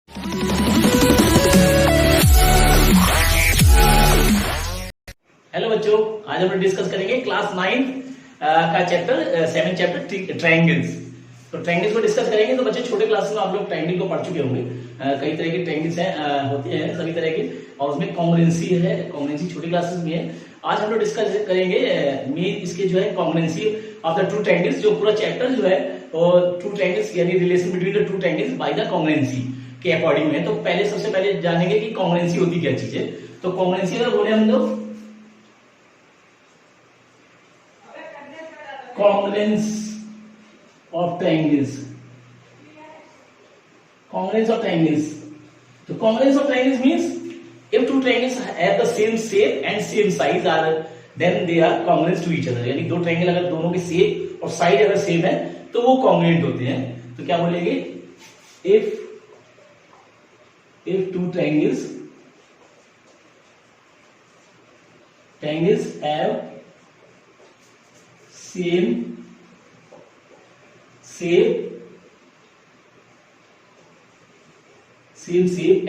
Hello बच्चों, आज हम लोग डिस्कस करेंगे क्लास 9 का चैप्टर 7 चैप्टर ट्रायंगल्स। तो ट्रायंगल्स को डिस्कस करेंगे। तो बच्चे छोटे क्लास में आप लोग ट्रायंगल को पढ़ चुके होंगे। कई तरह के ट्रायंगल्स हैं, होते हैं सभी तरह के, और उसमें कॉन्ग्रुएंसी है। कॉन्ग्रुएंसी छोटी क्लासेस में है। आज हम लोग डिस्कस करेंगे मेन इसके जो है congruency of the two triangles. जो पूरा चैप्टर जो है और टू ट्रायंगल्स यानी relation between the two triangles by the congruency के अकॉर्डिंग में। तो पहले सबसे पहले जानेंगे कि कॉन्ग्रुएंसी होती क्या चीज है। तो कॉन्ग्रुएंसी अगर बोले हम लोग congruence of triangles, congruence of triangles. So congruence of triangles means if two triangles have the same shape and same size are then they are congruent to each other। यानी दो ट्रायंगल अगर दोनों के shape और size अगर same है तो वो congruent होते हैं। तो क्या बोलेंगे, if two triangles have same shape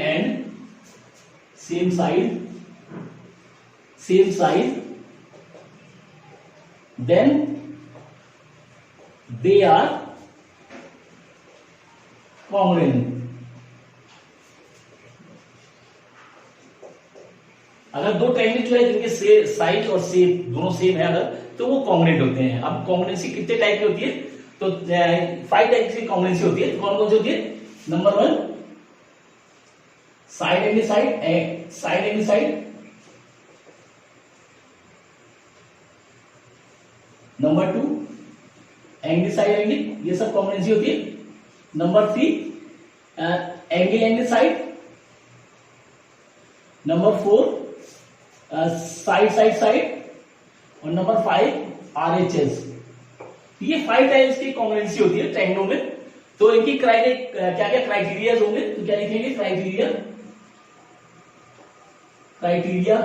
and same size then they are congruent। अगर दो ट्रायंगल जो है जिनके साइज और शेप दोनों सेम है अगर, तो वो कॉन्ग्रुएंट होते हैं। अब कॉन्ग्रुएंसी कितने टाइप की होती है, तो 5 टाइप की कॉन्ग्रुएंसी होती है। कौन कौन सी होती है? Number 1 side angle side, number 2 angle side angle, ये सब कॉन्ग्रुएंसी होती है। Number 3 angle side, number 4 side, और नंबर 5 RHS। ये 5 टाइप्स की कॉन्ग्रुएंसी होती है ट्रायंगलों में। तो इनकी क्या क्या क्राइटेरिया होंगे, तो क्या लिखेंगे, criteria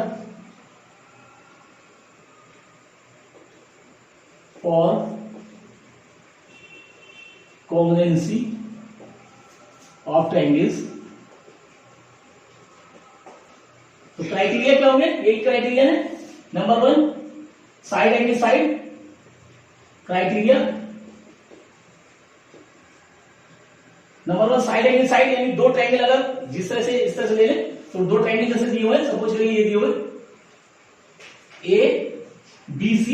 for congruency of triangles. तो क्राइटेरिया क्या होंगे, यही क्राइटेरिया है। Number 1 side angle side criteria, number 1 side angle side, यानी दो ट्रायंगल अगर जिस तरह से इस तरह से ले लें, तो दो ट्रायंगल जैसे दिए हुए हैं, सपोज करिए ये दिए हुए ABC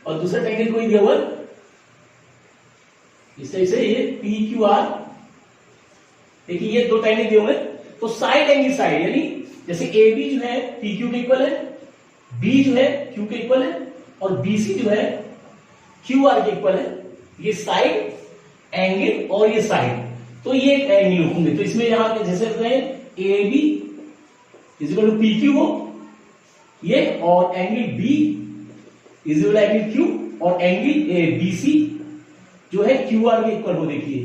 और दूसरा ट्रायंगल कोई दिया हुआ इस तरह से ये PQR। देखिए ये दो ट्रायंगल दिए हुए, तो साइड एंगल साइड यानी जैसे AB जो है PQ के इक्वल है, B जो है Q के इक्वल है, और BC जो है QR के इक्वल है। ये साइड एंगल और ये साइड, तो ये एक एंगल होंगे। तो इसमें यहां पे जैसे AB is equal to PQ हो ये, और angle B is equal to angle Q, और एंगल BC जो है QR के इक्वल हो। देखिए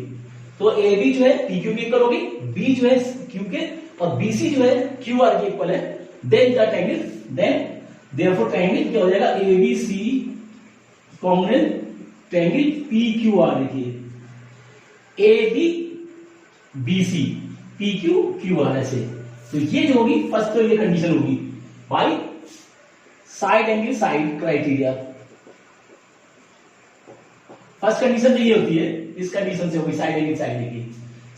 तो AB जो है PQ के इक्वल होगी, B जो है Q के, और BC जो है QR के इक्वल है। Then the triangle, then therefore triangle क्या हो जाएगा, ABC कॉन्ग्रुएंट ट्रायंगल PQR। देखिए ABBC PQQR ऐसे। तो ये जो होगी फर्स्ट, तो ये कंडीशन होगी by side angle side criteria. First condition तो ये होती है, इस कंडीशन से होगी साइड एंगल साइड की।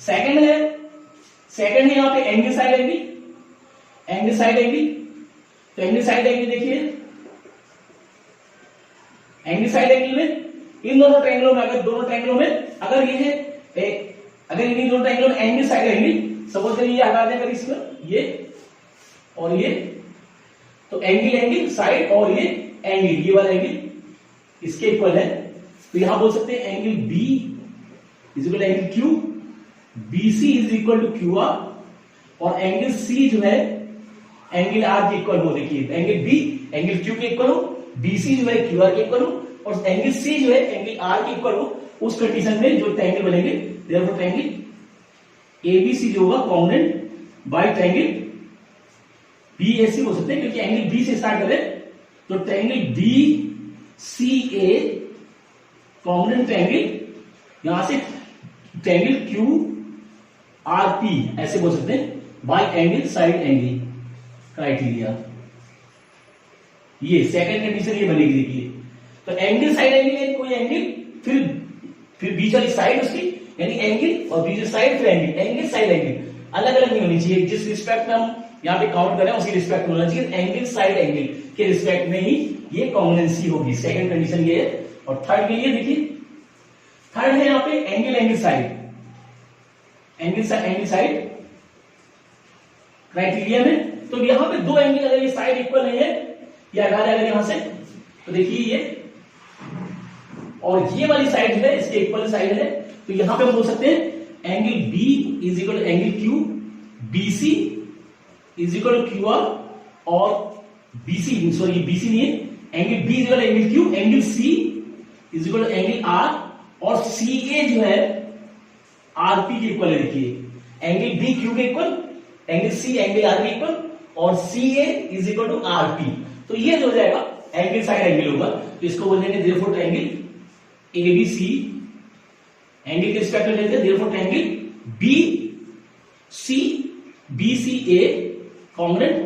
सेकंड है यहां पे एंगल साइड एंगल। तो एंगल साइड एंगल देखिए, एंगल साइड एंगल में इन दोनों ट्रायंगलों में, अगर दोनों ट्रायंगलों में अगर ये है अगर इन दोनों ट्रायंगलों में एंगल साइड एंगल, सपोज करिए ये हटा दें अगर इसमें ये और ये, तो एंगल साइड और ये वाला एंगल इसके इक्वल है। तो यहां बोल सकते हैं angle B is equal to angle Q, BC is equal to QR, और एंगल C जो है एंगल R के इक्वल हो। देखिए एंगल B एंगल Q के इक्वल हो, BC जो है QR के इक्वल हो, और एंगल C जो है एंगल R के इक्वल हो। उस कंडीशन में जो ट्रायंगल बनेंगे, देयरफॉर ट्रायंगल ABC जो होगा कॉन्ग्रुएंट बाय ट्रायंगल BAC हो सकते हैं, क्योंकि एंगल B से स्टार्ट करें तो ट्रायंगल BCA कॉन्ग्रुएंट ट्रायंगल, यहां से ट्रायंगल आरपी ऐसे बोल सकते हैं, bye angle side angle criteria. ये सेकंड कंडीशन ये बनेगी। देखिए तो एंगल साइड एंगल यानी कोई एंगल फिर बीच वाली साइड उसकी यानी एंगल और बीच साइड फिर एंगल साइड एंगल अलग अलग नहीं होनी चाहिए। जिस रिस्पेक्ट में हम यहाँ पे काउंट करें उसी रिस्पेक्ट में होना चाहिए। एंगल साइड एंगल के रिस्पेक्ट में ही ये कॉन्ग्रुएंसी होगी। सेकंड कंडीशन ये है। और थर्ड के लिए देखिए, थर्ड है यहाँ पे angle side, angle side criteria में। तो यहाँ पे दो एंगल अगर ये साइड इक्वल नहीं है या अगर यहां से, तो देखिए ये और ये वाली साइड है इसके इक्वल साइड है, तो यहां पे हम बोल सकते हैं angle B is equal to angle Q, BC is equal to Q R, और बीसी सॉरी बीसी नहीं है, angle B is equal to angle Q, angle C is equal to angle R, और सी ए जो है RP के equal है। देखिए angle B Q के equal, angle C angle R के इक्वल, और C A is equal to RP. तो ये जो हो जाएगा एंगल साइड एंगल होगा। तो इसको बोल देंगे देयरफॉर ट्रायंगल एबीसी, एंगल के रिस्पेक्ट में लेते हैं therefore triangle B C B C A congruent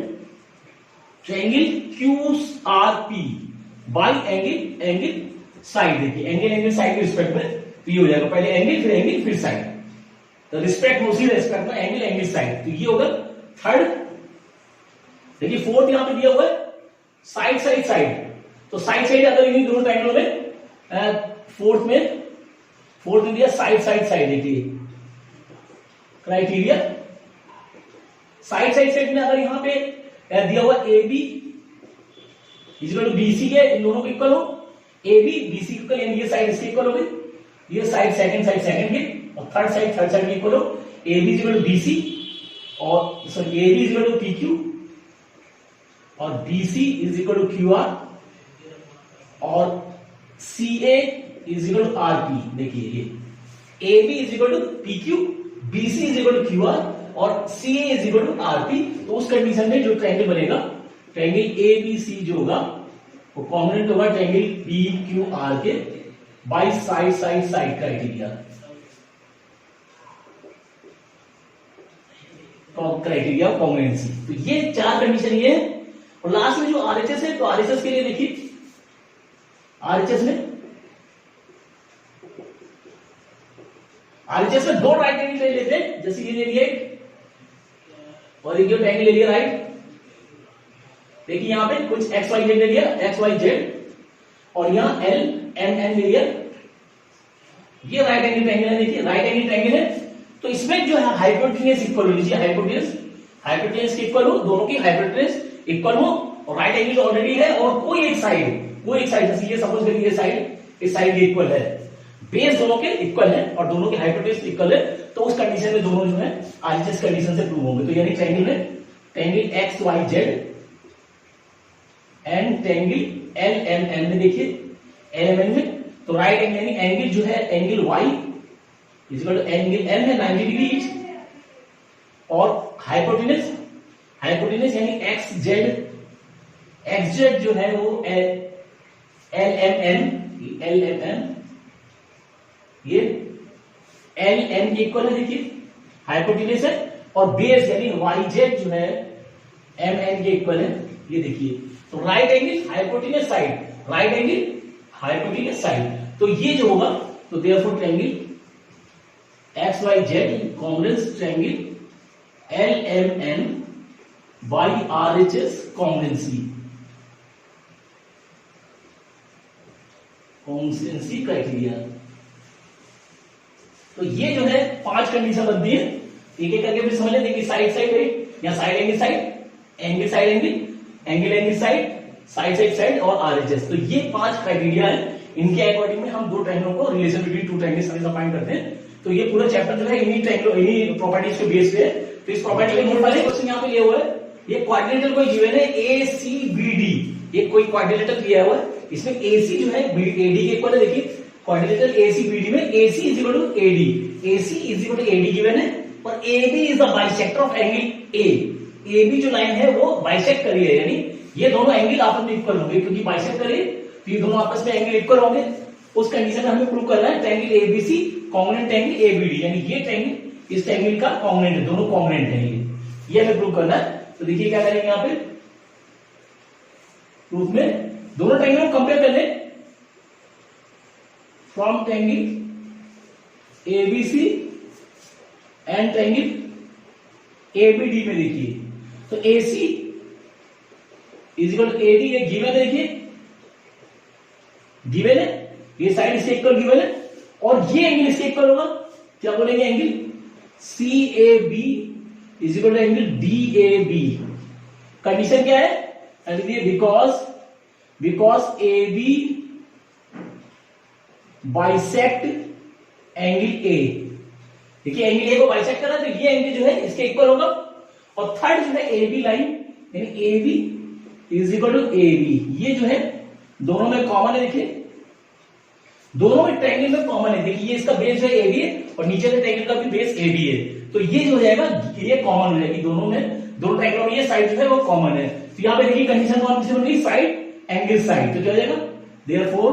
triangle Q R P by angle side. देखिए एंगल साइड के रिस्पेक्ट में तो ये हो जाएगा, पहले एंगल फिर साइड, तो रिस्पेक्ट में उसी रिस्पेक्ट में एंगल साइड। तो ये होगा थर्ड। देखिए फोर्थ यहां पे दिया हुआ है साइड साइड साइड। तो साइड साइड अगर इन्हीं दोनों ट्रायंगलों में फोर्थ में दिया साइड साइड साइड। देखिए क्राइटेरिया साइड साइड साइड में अगर यहां पे दिया हुआ A B equal to BC के, इन दोनों को इक्वल हो, ए बी बीसी इक्वल, यानी ये साइड इसके इक्वल हो गई, ये साइड सेकंड के, और थर्ड साइड के इक्वल हो, A B equal to BC और sorry A B equal to P Q और BC is equal to Q R और CA is equal to RP। देखिए ये AB is equal to PQ, BC is equal to QR और CA is equal to RP। तो उस condition में जो triangle बनेगा, ट्रायंगल ABC जो होगा वो कॉन्ग्रुएंट होगा ट्रायंगल PQR के by side criteria. Criteria congruency. तो ये चार कंडीशन ये है। और लास्ट में जो आरएचएस है, तो आरएचएस के लिए देखिए आरएचएस में दो राइट एंगल ले लेते हैं, जैसे ये ले लिया और एक ट्रायंगल ले लिया राइट। देखिए यहां पे कुछ एक्स वाई जेड ले लिया, एक्स वाई जेड, और यहां एल एम एन ले लिया। ये राइट एंगल ट्रायंगल है। देखिए राइट एंगल ट्रायंगल है, तो इसमें जो है हाइपोटेन्यूज इक्वल होनी चाहिए, हाइपोटेन्यूज के इक्वल हो, दोनों की हाइपोटेन्यूज इक्वल हो, और राइट एंगल ऑलरेडी है, और कोई एक साइड जैसे ये सपोज करिए इस साइड के इक्वल है, बेस दोनों के इक्वल है और दोनों के हाइपोटेन्यूज इक्वल है, तो उस कंडीशन में दोनों जो है आरएचएस कंडीशन से प्रूव होंगे। तो यानी ट्रायंगल में triangle X Y Z and triangle L M N में, देखिए एल एम एन में तो राइट एंगल यानी एंगल जो है angle Y is equal to angle M है 90 डिग्री ईच, और हाइपोटेन्यूज यानी एक्स जेड जो है वो एल एम एन ये एल एम इक्वल है। देखिए हाइपोटेन्यूज है, और बेस यानी वाई जेड जो है एम एन के इक्वल है। ये देखिए तो right angle hypotenuse side, right angle hypotenuse side. तो ये जो होगा, तो therefore triangle X Y Z congruence triangle L M N by RHS congruency criteria. तो ये जो है 5 कंडीशन बनती है, एक एक करके फिर समझ लें। देखिए साइड साइड या side angle side, angle side और आरएचएस। तो ये 5 क्राइटेरिया है, इनके अकॉर्डिंग में हम दो ट्रायंगलों को relation between two triangles find करते हैं। तो ये पूरा चैप्टर जो है इन्हीं प्रॉपर्टीज के बेस पे है। तो इस प्रॉपर्टी के नोट वाले क्वेश्चन यहाँ पे लिया हुआ है। ये क्वाड्रिलेटरल कोई गिवन है ACBD, ये कोई क्वाड्रिलेटरल दिया हुआ है, इसमें AC जो है AD के इक्वल है। देखिए क्वाड्रिलेटरल ACBD में AC is equal to AD given है, और AB is the bisector of angle A। AB जो लाइन है वो बाइसेक्ट करी है, यानी ये दोनों एंगल आपस में इक्वल होंगे, क्योंकि बाइसेक्ट करिए तो ये दोनों आपस में एंगल इक्वल होंगे। उस कंडीशन में हमें प्रूव करना है triangle ABC congruent triangle ABD, यानी ये ट्रायंगल इस ट्रायंगल का कॉन्ग्रुएंट है, दोनों कॉन्ग्रुएंट है ये हमें प्रूव करना है। तो देखिए क्या करेंगे यहां पे प्रूफ में, दोनों ट्रायंगल को कंपेयर कर लें from triangle ABC and triangle ABD में। देखिए तो AC is equal to AD, ये गिवन है, देखिए गिवन है, ये साइड इसके इक्वल गिवन है, और ये एंगल इसके इक्वल होगा, क्या बोलेंगे angle CAB is equal to angle DAB। Condition क्या है, because AB bisect angle A। देखिए एंगल A को बाइसेक्ट करा तो ये एंगल जो है इसके इक्वल होगा, और थर्ड जो है AB लाइन यानी AB is equal to AB, ये जो है दोनों में कॉमन है। देखिए दोनों में ट्रायंगल में कॉमन है, देखिए ये इसका बेस जो है AB है और नीचे के ट्रायंगल का भी बेस AB है, तो ये जो हो जाएगा ये कॉमन हो जाएगी, दोनों ट्रायंगलों में ये साइड जो है वो कॉमन है। तो यहां पे देखिए कंडीशन कौन सी बन गई, साइड एंगल साइड, तो क्या हो जाएगा therefore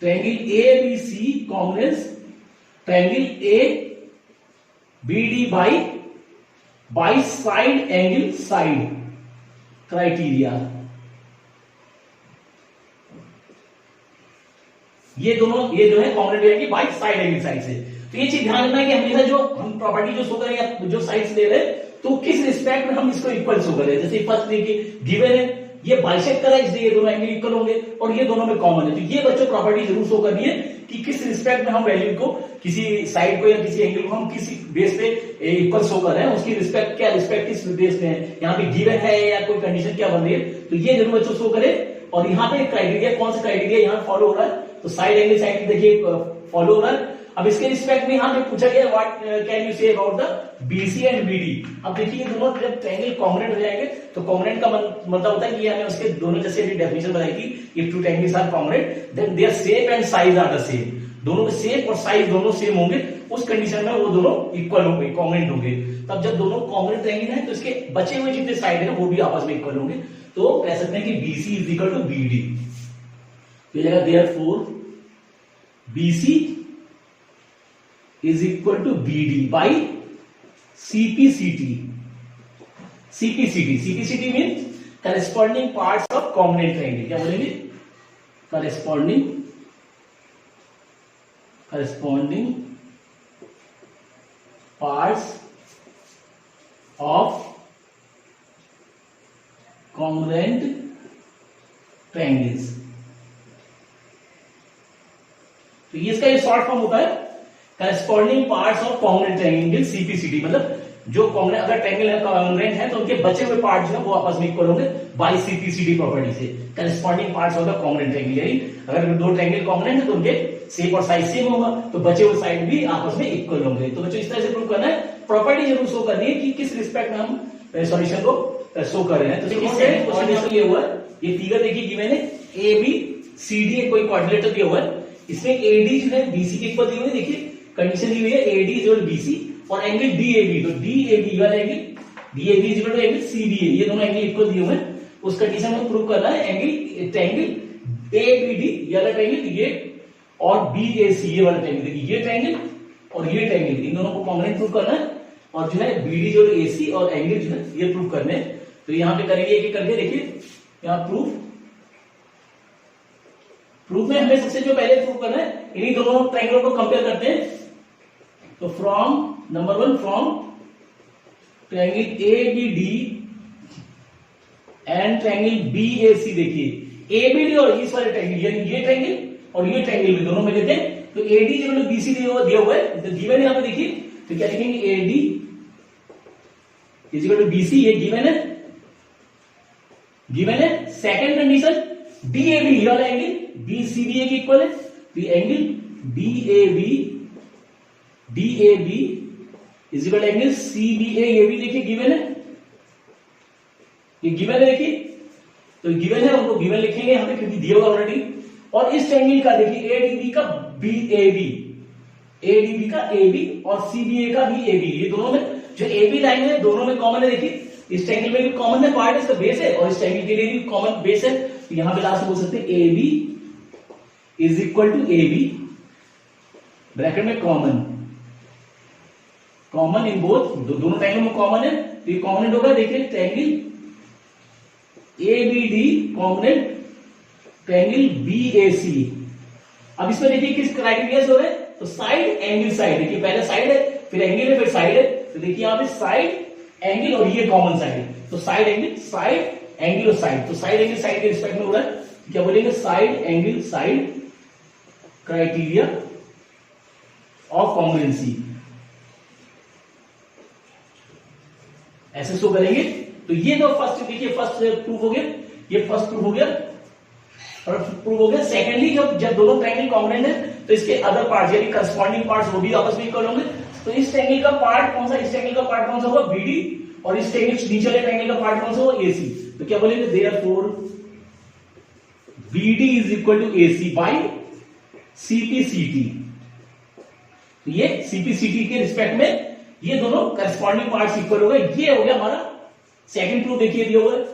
triangle ABC congruence triangle ABD by side angle side criteria. ये जो है कॉन्ग्रुएंट रहेगी बाई साइड एंगल साइड से। तो ये चीज ध्यान रखना है कि हमेशा जो हम प्रॉपर्टी जो शो करें या जो साइड्स ले रहे हैं तो किस रिस्पेक्ट में हम इसको इक्वल शो करें। जैसे फर्स्ट देखिए गिवन है, ये बाइसेक्ट करा है इसलिए ये दोनों एंगल इक्वल होंगे और ये दोनों में कॉमन है, तो ये बच्चों प्रॉपर्टी जरूर शो करनी है कि किस रिस्पेक्ट में हम वैल्यू को, किसी साइड को या किसी एंगल को हम किसी बेस पे इक्वल शो कर रहे हैं, उसकी रिस्पेक्ट क्या, रिस्पेक्ट किस बेस में है, यहाँ पे गिवन है या कोई कंडीशन क्या बन रही है, तो ये जरूर बच्चों शो करे। और यहाँ पे क्राइटेरिया, कौन सा क्राइटेरिया यहाँ फॉलो हो रहा है, तो साइड एंगल साइड देखिए फॉलो हो रहा है। अब इसके रिस्पेक्ट में यहाँ पे पूछा गया what can you say about the BC and BD। अब देखिए दोनों जब ट्रायंगल कॉन्ग्रुएंट हो जाएंगे तो कॉन्ग्रुएंट का मतलब होता है कि हमें उसके दोनों, जैसे अभी डेफिनेशन बताई थी, if two triangles are congruent then their shape and size are the same, दोनों के शेप और साइज दोनों सेम होंगे, उस कंडीशन में वो दोनों इक्वल होंगे, कॉन्ग्रुएंट होंगे। तब जब दोनों कॉन्ग्रुएंट ट्रायंगल है तो इसके बचे हुए जितने साइड है वो भी आपस में इक्वल होंगे, तो कह सकते हैं कि BC is equal to BD। तो जगह therefore BC is equal to BD by CPCT. CPCT means corresponding parts of congruent triangle. क्या बोलेंगे, corresponding parts of congruent triangles। तो ये इसका शॉर्ट फॉर्म होता है corresponding parts of congruent triangle CPCT, मतलब जो कॉन्ग्रुएंट, अगर ट्रायंगल है कॉन्ग्रुएंट है तो उनके बचे हुए पार्ट जो है वो आपस में इक्वल होंगे बाय CPCT प्रॉपर्टी से। Corresponding parts of the congruent triangle, यानी अगर दो ट्रायंगल कॉन्ग्रुएंट है तो उनके शेप और साइज सेम होगा, तो बचे हुए साइड भी आपस में इक्वल होंगे। तो बच्चों इस तरह से प्रूव करना है, प्रॉपर्टी जरूर शो करनी है कि किस रिस्पेक्ट में हम सॉल्यूशन को शो कर रहे हैं। तो ये हुआ, ये फिगर देखिए गिवन है ABCD, कोई कोऑर्डिनेटर दिया हुआ है, इसमें AD जो है BC के इक्वल दी हुई है। देखिए कंडीशन दी हुई है AD is equal to BC और एंगल DAB, तो DAB वाला angle DAB is equal to angle CDA, ये दोनों एंगल इक्वल दिए हुए हैं, उस कंडीशन में प्रूव करना है ट्रायंगल ABD ये वाला ट्रायंगल, ये और BAC ये वाला ट्रायंगल, देखिए ये ट्रायंगल और ये ट्रायंगल, इन दोनों को कॉन्ग्रुएंट प्रूव करना है, और जो है BD जो AC और एंगल जो है ये प्रूव करने हैं। तो यहाँ पे करेंगे एक एक करके, देखिए यहाँ प्रूफ में हमें सबसे जो पहले प्रूव करना है, इन्हीं दोनों ट्रायंगलों को कंपेयर करते हैं। तो from number 1, from triangle ABD and triangle BAC, देखिए ABD और इस वाले ट्रायंगल, यानी ये ट्रायंगल और ये ट्रायंगल भी दोनों में लेते हैं, तो AD जो BC दिया हुआ है, तो गिवन है यहाँ पे देखिए, तो क्या लिखेंगे AD is equal to BC, ये गिवन है। सेकंड कंडीशन DAB ये वाला एंगल BCBA के इक्वल है, तो angle DAB is equal angle CBA, ये भी देखिए गिवन है, ये गिवन है, देखिए तो गिवन है, उनको गिवन लिखेंगे यहाँ पे क्योंकि दिया हुआ ऑलरेडी। और इस ट्रायंगल का देखिए ADB का AD का AB और CBA का भी AB, ये दोनों में जो AB लाइन है दोनों में कॉमन है। देखिए इस ट्रायंगल में भी कॉमन है पार्ट, इसका बेस है, और इस ट्रायंगल के लिए भी कॉमन बेस है, तो यहां पे लास्ट बोल सकते हैं AB is equal to AB bracket में कॉमन कॉमन इन बोथ, दोनों ट्रायंगल में कॉमन है, तो ये कॉम्पोनेंट होगा। देखिए triangle ABD component triangle BAC. अब इसमें देखिए किस क्राइटेरिया से हो रहा है, तो साइड एंगल साइड, देखिए पहले साइड है फिर एंगल है फिर साइड है, तो देखिए यहां पे साइड एंगल और ये कॉमन साइड है, तो साइड एंगल और साइड, तो साइड एंगल साइड के रिस्पेक्ट में हो रहा है, क्या बोलेंगे side angle side criteria of congruency, ऐसे शो करेंगे। तो ये तो फर्स्ट, देखिए फर्स्ट प्रूफ हो गया, ये फर्स्ट प्रूफ हो गया और प्रूफ हो गया। सेकेंडली जब दोनों ट्रायंगल कॉन्ग्रुएंट है तो इसके अदर पार्ट्स यानी करस्पॉन्डिंग पार्ट्स वो भी आपस में इक्वल होंगे। तो इस ट्रायंगल का पार्ट कौन सा, इस ट्रायंगल का पार्ट कौन सा होगा बीडी, और इस ट्रायंगल नीचे वाले ट्रायंगल का पार्ट कौन सा होगा एसी। तो क्या बोलेंगे therefore BD is equal to AC by CPCT. तो ये सीपीसीटी के रिस्पेक्ट में ये दोनों करस्पॉन्डिंग पार्ट्स इक्वल हो गए। ये हो गया हमारा सेकंड प्रूफ। देखिए दिया हुआ है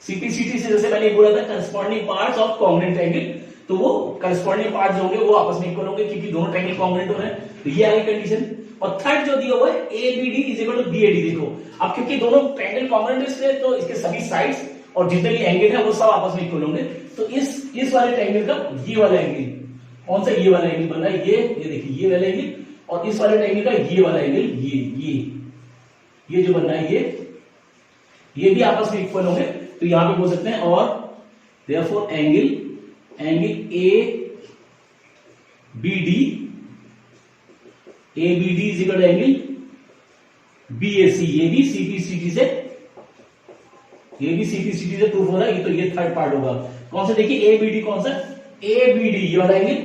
सीपीसीटी से, जैसे मैंने बोला था corresponding parts of congruent triangle, तो वो करस्पॉन्डिंग पार्ट्स होंगे वो आपस में इक्वल होंगे क्योंकि दोनों ट्रायंगल कॉन्ग्रुएंट हो रहे हैं। तो ये आ गई कंडीशन। और थर्ड जो दिया हुआ है ABD is equal to BAD. देखो अब क्योंकि दोनों ट्रायंगल कॉन्ग्रुएंट है तो इसके सभी साइड्स और जितने भी एंगल है वो सब आपस में इक्वल होंगे। तो इस वाले ट्रायंगल का ये वाला एंगल कौन सा, ये वाला एंगल बन रहा है, ये देखिए ये वाला एंगल, और इस वाले ट्रायंगल का ये वाला एंगल, ये जो बन रहा है ये भी आपस में इक्वल होंगे। तो यहां पे बोल सकते हैं और therefore angle A BD is equal to angle BAC. ये भी सीपीसीटी से प्रूफ हो रहा है। तो ये थर्ड पार्ट होगा कौन सा, देखिए एबीडी कौन सा, एबीडी ये वाला angle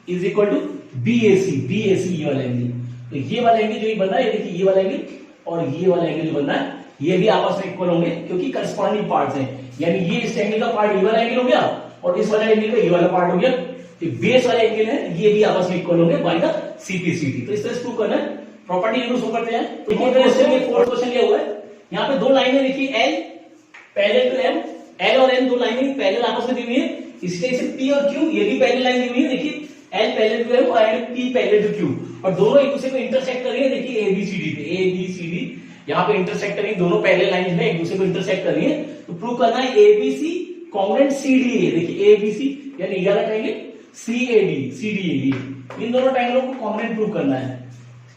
is equal to BAC ये वाला एंगल। तो ये वाला एंगल जो बन रहा है, देखिए ये वाला एंगल और ये वाला एंगल जो बन रहा है ये भी आपस में इक्वल होंगे क्योंकि करस्पॉन्डिंग पार्ट्स हैं। यानी ये इस एंगल का पार्ट ये वाला एंगल हो गया और इस वाला एंगल का ये वाला पार्ट हो गया। तो बेस वाले एंगल है ये भी आपस में इक्वल होंगे बाय द सीपीसीटी। तो इस तरह से प्रूव करना है, प्रॉपर्टी यूज करते हैं। तो इसी तरह से ये फोर्थ क्वेश्चन लिया हुआ है। यहाँ पे दो लाइनें देखिए L parallel to M, L और एम दो लाइनें पैरेलल आपस में दी हुई है। इसी तरह से पी और क्यू ये भी पैरेलल लाइन दी हुई है। देखिए एल पैरेलल टू एम और पी पैरेलल टू क्यू, और दोनों एक दूसरे को इंटरसेक्ट कर रही है। देखिए एबीसीडी पे, एबीसीडी यहाँ पे इंटरसेक्ट करेंगे, दोनों पैरेलल लाइन में एक दूसरे को इंटरसेक्ट कर रही है। तो प्रूव करना है एबीसी कॉन्ग्रुएंट सीडीए। देखिए एबीसी यानी ये वाला ट्रायंगल सीएडी सीडीए, इन दोनों ट्रायंगलों को कॉन्ग्रुएंट प्रूव करना है।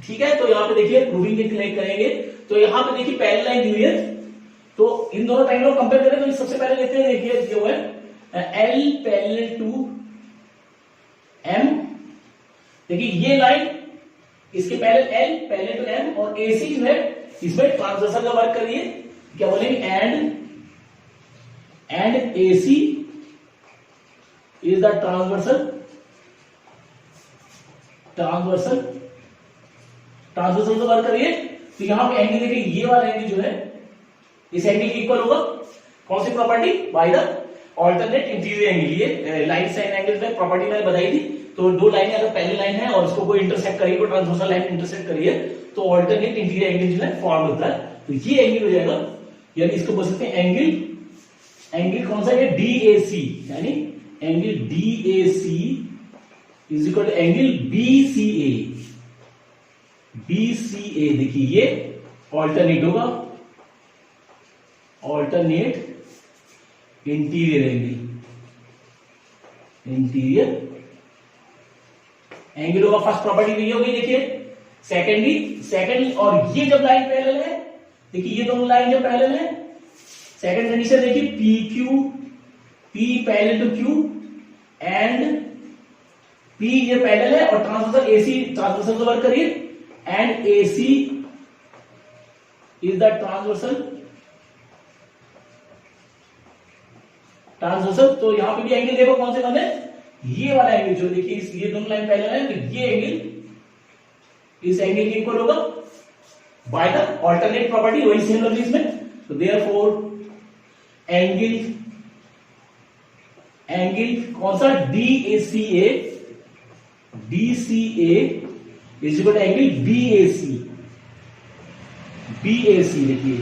ठीक है, तो यहाँ पे देखिए प्रूविंग के क्लिक करेंगे। तो यहाँ पे देखिए पैरेलल लाइन दी हुई है, तो इन दोनों ट्रायंगलों को कंपेयर करें तो सबसे पहले लेते हैं, देखिए जो है एल पैरेलल टू एम। देखिए ये लाइन इसके parallel L parallel to M, और एसी जो है इसमें ट्रांसवर्सल का वर्क करिए। क्या बोलेंगे and AC is the transversal का वर्क करिए। तो यहां पे एंगल देखिए ये वाला एंगल जो है इस एंगल के इक्वल होगा कौन सी property, by the alternate interior angle. ये लाइन साइन एंगल में प्रॉपर्टी मैंने बताई थी। तो दो लाइनें अगर पहली लाइन है और उसको कोई इंटरसेक्ट करिए, कोई ट्रांसवर्सल लाइन इंटरसेक्ट करिए, तो ऑल्टरनेट इंटीरियर एंगल जो है फॉर्म होता है। तो ये एंगल हो जाएगा, यानी इसको बोल सकते हैं एंगल कौन सा है, डीएसी, यानी angle DAC is equal to angle BCA. देखिए ये ऑल्टरनेट होगा, ऑल्टरनेट इंटीरियर एंगल होगा। फर्स्ट प्रॉपर्टी भी होगी। देखिए सेकंड और ये जब लाइन पैरेलल है, देखिए ये दोनों लाइन जब पैरेलल है, सेकंड कंडीशन देखिए P parallel to Q and P ये पैरेलल है और ट्रांसवर्सल का वर्क करिए, and AC is the transversal. तो यहां पे भी एंगल देखो कौन से बने, ये वाला एंगल जो देखिए ये दोनों लाइन पैरेलल है, तो ये एंगल इस एंगल के इक्वल होगा बाय द ऑल्टरनेट प्रॉपर्टी, वही सिमिलर इसमें। तो देयरफॉर एंगल कौन सा, DCA is equal to angle BAC. देखिए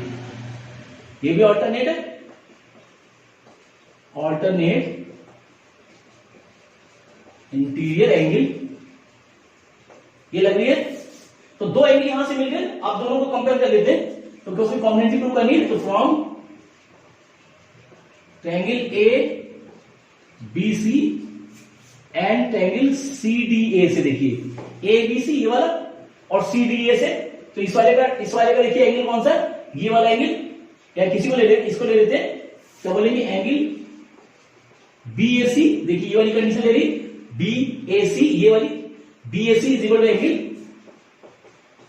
ये भी ऑल्टरनेट है, ऑल्टरनेट इंटीरियर एंगल ये लग रही है। तो दो एंगल यहां से मिल गए, आप दोनों को कंपेयर कर लेते हैं। तो क्योंकि कॉम्बिनेंसी प्रूव करनी है, तो from triangle A B C and triangle C D A से, देखिए ए बी सी ये वाला और सी डी ए से, तो इस वाले का देखिए एंगल कौन सा, ये वाला एंगल, या किसी को ले लेते, इसको ले लेते हैं, तो बोलेंगे एंगल बी ए सी। देखिए ये वाली कंडीशन ले रही बी ए सी, ये वाली B A C is equal to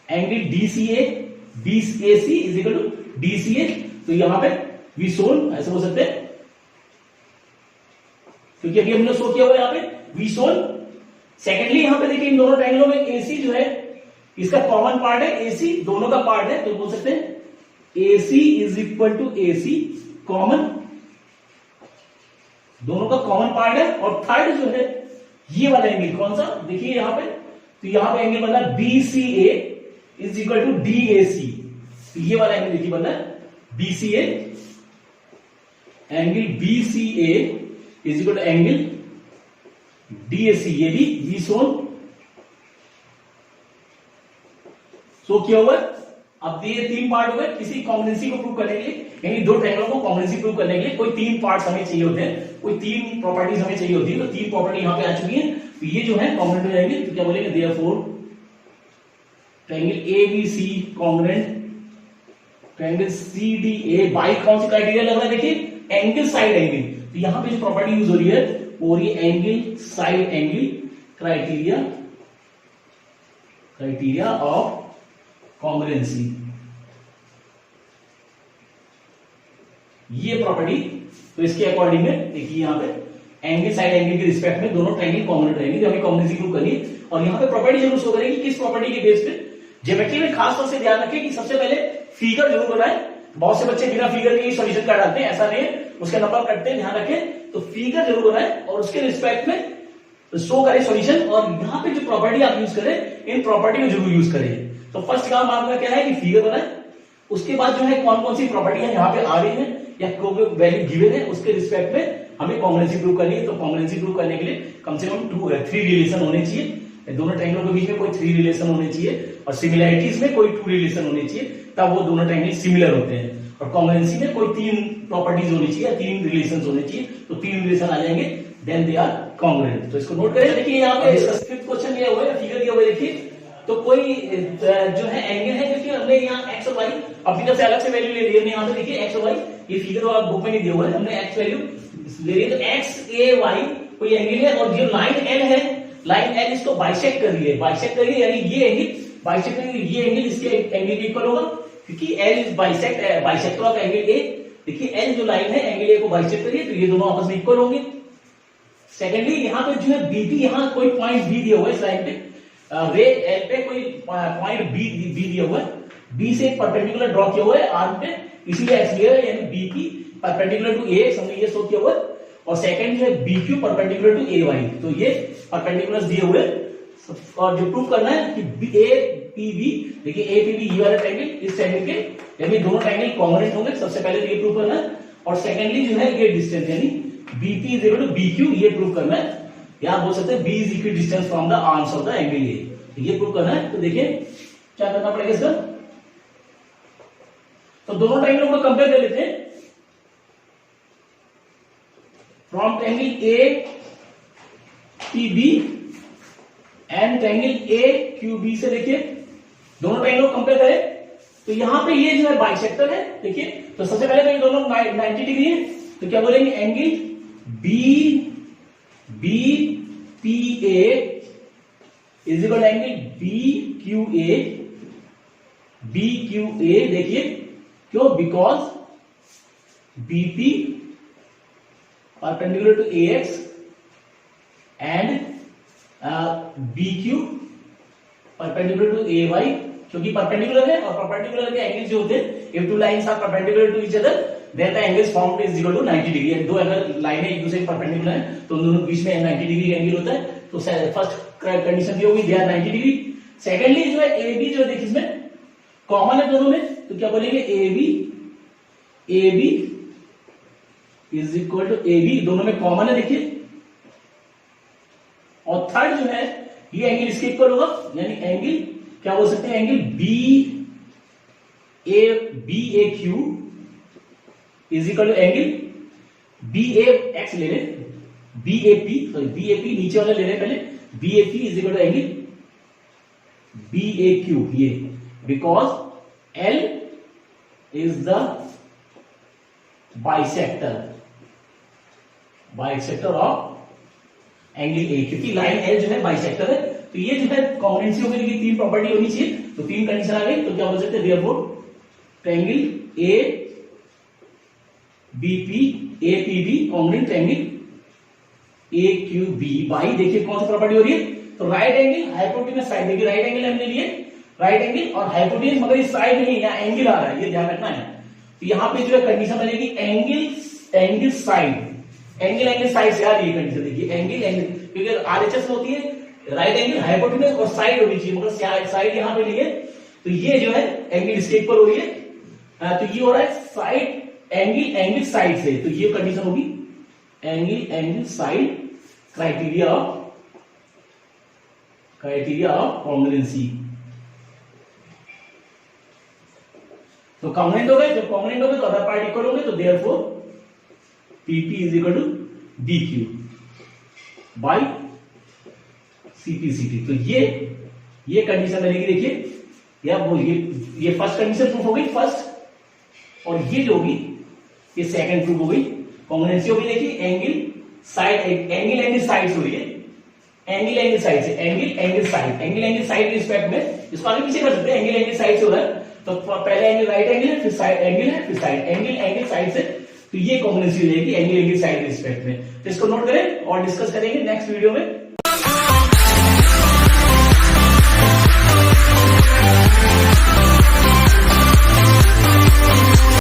angle D C A, B A C is equal to D C A. तो यहां पे वी सोन ऐसे बोल सकते हैं, क्योंकि अभी हमने शो किया हुआ यहां पे वी सोन। सेकेंडली यहां पे देखिए इन दोनों ट्रायंगलों में एसी जो है इसका कॉमन पार्ट है, एसी दोनों का पार्ट है, तो बोल सकते हैं AC is equal to AC common, दोनों का कॉमन पार्ट है। और थर्ड जो है ये वाला एंगल कौन सा, देखिए यहां पे, तो यहां पे एंगल बना BCA is equal to DAC, तो ये वाला एंगल देखिए बना BCA, angle BCA is equal to angle DAC, ये भी वी सोन सो किया हुआ। अब ये तीन पार्ट हो गए किसी कॉम्बिनेंसी को प्रूव करने के लिए, यानी दो ट्रायंगलों को कॉम्बिनेंसी प्रूव करने के लिए कोई तीन पार्ट्स हमें चाहिए होते हैं, कोई तीन प्रॉपर्टीज हमें चाहिए होती है, तो तीन प्रॉपर्टी यहां पे आ चुकी है। तो ये जो है कॉन्ग्रुएंट हो जाएंगे, तो क्या बोलेंगे therefore triangle ABC congruent triangle CDA by कौन सा क्राइटेरिया लग रहा है, देखिए एंगल साइड एंगल। तो यहां पे जो प्रॉपर्टी यूज हो रही है वो ये angle side angle criteria of congruency, ये प्रॉपर्टी। तो इसके अकॉर्डिंग में देखिए यहां पे एंगल साइड एंगल के रिस्पेक्ट में दोनों ट्रायंगल कॉन्ग्रुएंट रहेंगे, हमें कॉम्बिनेंसी प्रूव करनी है। और यहां पे प्रॉपर्टी जरूर शो करेगी, किस प्रॉपर्टी के बेस पे, ज्योमेट्री में खास तौर से ध्यान रखें कि सबसे पहले फिगर जरूर बनाए। बहुत से बच्चे बिना फिगर के ही सॉल्यूशन कर डालते हैं, ऐसा नहीं है, उसका नंबर कटते हैं, ध्यान रखें। तो फिगर जरूर बनाए और उसके रिस्पेक्ट में शो करें सॉल्यूशन, और यहां पे जो प्रॉपर्टी आप यूज करें इन प्रॉपर्टी को जरूर यूज करें। तो फर्स्ट काम आपका क्या है कि फिगर बनाए, उसके बाद जो है कौन कौन सी प्रॉपर्टी है यहाँ पे आ रही है या वैल्यू गिवन है, उसके रिस्पेक्ट में हमें कॉम्बिनेंसी प्रूव करनी है। तो कॉम्बिनेंसी प्रूव करने के लिए कम से कम 3 रिलेशन होने चाहिए, दोनों ट्रायंगलों के बीच में कोई 3 रिलेशन होने चाहिए, और सिमिलैरिटीज में कोई 2 रिलेशन होने चाहिए, तब वो दोनों ट्रायंगल सिमिलर होते हैं। और कॉम्बिनेंसी में कोई 3 प्रॉपर्टीज होनी चाहिए, 3 रिलेशन होने चाहिए, तो 3 रिलेशन आ जाएंगे, देन दे आर कॉन्ग्रुएंट। तो इसको नोट करें। देखिए यहाँ पे फिफ्थ क्वेश्चन दिया हुआ है, फिगर दिया हुआ है, देखिए तो कोई जो है एंगल है, देखिए हमने यहाँ एक्स और वाई अपनी तरफ से अलग से वैल्यू ले ली है, यहाँ पे देखिए एक्स और वाई, ये फिगर आप बुक में नहीं दिया हुआ है, हमने एक्स वैल्यू ले ली है, तो एक्स ए वाई कोई एंगल है, और जो लाइन एल है, लाइन एल इसको बाइसेक्ट कर रही है, बाइसेक्ट कर रही है, यानी ये एंगल बाइसेक्ट करेंगे, ये एंगल इसके एंगल के इक्वल होगा, क्योंकि L is bisector of angle ए। देखिए एल जो लाइन है एंगल ए को बाइसेक्ट करिए, तो ये दोनों आपस में इक्वल होंगे। सेकेंडली यहाँ पे जो है बीपी, यहाँ कोई पॉइंट बी दिया हुआ है इस लाइन पे, रे एल पे कोई पॉइंट बी दिया हुआ है, बी से एक परपेंडिकुलर ड्रॉ किया हुआ है आर्म पे, इसीलिए एक्स लिया है, यानी बीपी परपेंडिकुलर टू ए, हमने ये शो किया हुआ है। और सेकंड जो है BQ perpendicular to A Y, तो ये परपेंडिकुलर दिए हुए, और जो प्रूव करना है कि ए पी बी, देखिए ए पी बी ये वाला ट्रायंगल इस ट्रायंगल के, यानी दोनों ट्रायंगल कॉन्ग्रुएंट होंगे, सबसे पहले ये प्रूव करना है। और सेकेंडली जो है ये डिस्टेंस, यानी BP is equal to BQ, ये प्रूव करना है, या आप बोल सकते हैं B is equal distance from the arms of the angle A, ये प्रूव करना है। तो देखिए क्या करना पड़ेगा इसका, तो दोनों ट्रायंगलों को कंपेयर कर लेते हैं। From triangle A P B and triangle A Q B से, देखिए दोनों ट्रायंगलों को कंपेयर करें, तो यहां पे ये जो है बाइसेक्टर है, देखिए तो सबसे पहले तो ये दोनों 90 डिग्री है, तो क्या बोलेंगे angle B B P A is equal angle B Q A, देखिए क्यों, because BP perpendicular to A X and BQ perpendicular to AY, क्योंकि परपेंडिकुलर है, और परपेंडिकुलर के एंगल्स जो होते हैं, if two lines are perpendicular to each other then the angles formed is equal to 90 degree. दो अगर लाइनें एक दूसरे के परपेंडिकुलर है तो उन दोनों के बीच में 90 डिग्री एंगल होता है। तो फर्स्ट कंडीशन दी होगी, दे आर 90 डिग्री। सेकेंडली जो है AB जो देखिए इसमें कॉमन है दोनों में, तो क्या बोलेंगे AB is equal to AB, दोनों में कॉमन है देखिए। और थर्ड जो है ये एंगल इसके इक्वल होगा, यानी एंगल क्या बोल सकते हैं, angle B A Q is equal to angle B A X ले लें, B A P, sorry B A P नीचे वाला ले लें पहले, B A P is equal to angle B A Q, ये because L is the bisector of angle A, क्योंकि line L जो है बाइसेक्टर है। तो ये जो है कॉन्ग्रुएंसी होने की तीन प्रॉपर्टी होनी चाहिए, तो तीन कंडीशन आ गई। तो क्या बोल सकते हैं, therefore angle A BP A P B congruent angle A Q B by, देखिए कौन सी प्रॉपर्टी हो रही है, तो राइट एंगल हाइपोटेन्यूज साइड, देखिए राइट एंगल हमने लिए, राइट एंगल और हाइपोटेन्यूज, मगर इस साइड नहीं, यहाँ एंगल आ रहा है, ये ध्यान रखना है। तो यहाँ पे जो है कंडीशन बनेगी एंगल साइड से, यार ये कंडीशन देखिए एंगल, क्योंकि आरएचएस में होती है राइट एंगल हाइपोटेन्यूज और साइड होनी चाहिए, मगर साइड यहाँ पे लिए, तो ये जो है एंगल इसके इक्वल हो रही है। तो ये हो रहा है साइड एंगल साइड से, तो ये कंडीशन होगी angle side criteria of congruency. तो कॉन्ग्रुएंट हो गए, जब कॉन्ग्रुएंट हो गए तो अदर पार्ट इक्वल होंगे, तो therefore PP is equal to D Q by CP CT. तो ये कंडीशन बनेगी, देखिए या बोलिए ये फर्स्ट कंडीशन प्रूफ हो गई फर्स्ट, और ये जो होगी ये सेकंड प्रूफ हो गई। कॉन्ग्रुएंसी होगी, देखिए एंगल साइड हो रही है, एंगल साइड से, एंगल साइड रिस्पेक्ट में, इसको आगे पीछे कर सकते हैं, एंगल साइड से हो रहा है, तो पहले एंगल राइट एंगल है, फिर साइड एंगल है, फिर साइड एंगल साइड से, तो ये कॉन्ग्रुएंसी रहेगी एंगल साइड रिस्पेक्ट में। तो इसको नोट करें और डिस्कस करेंगे नेक्स्ट वीडियो में।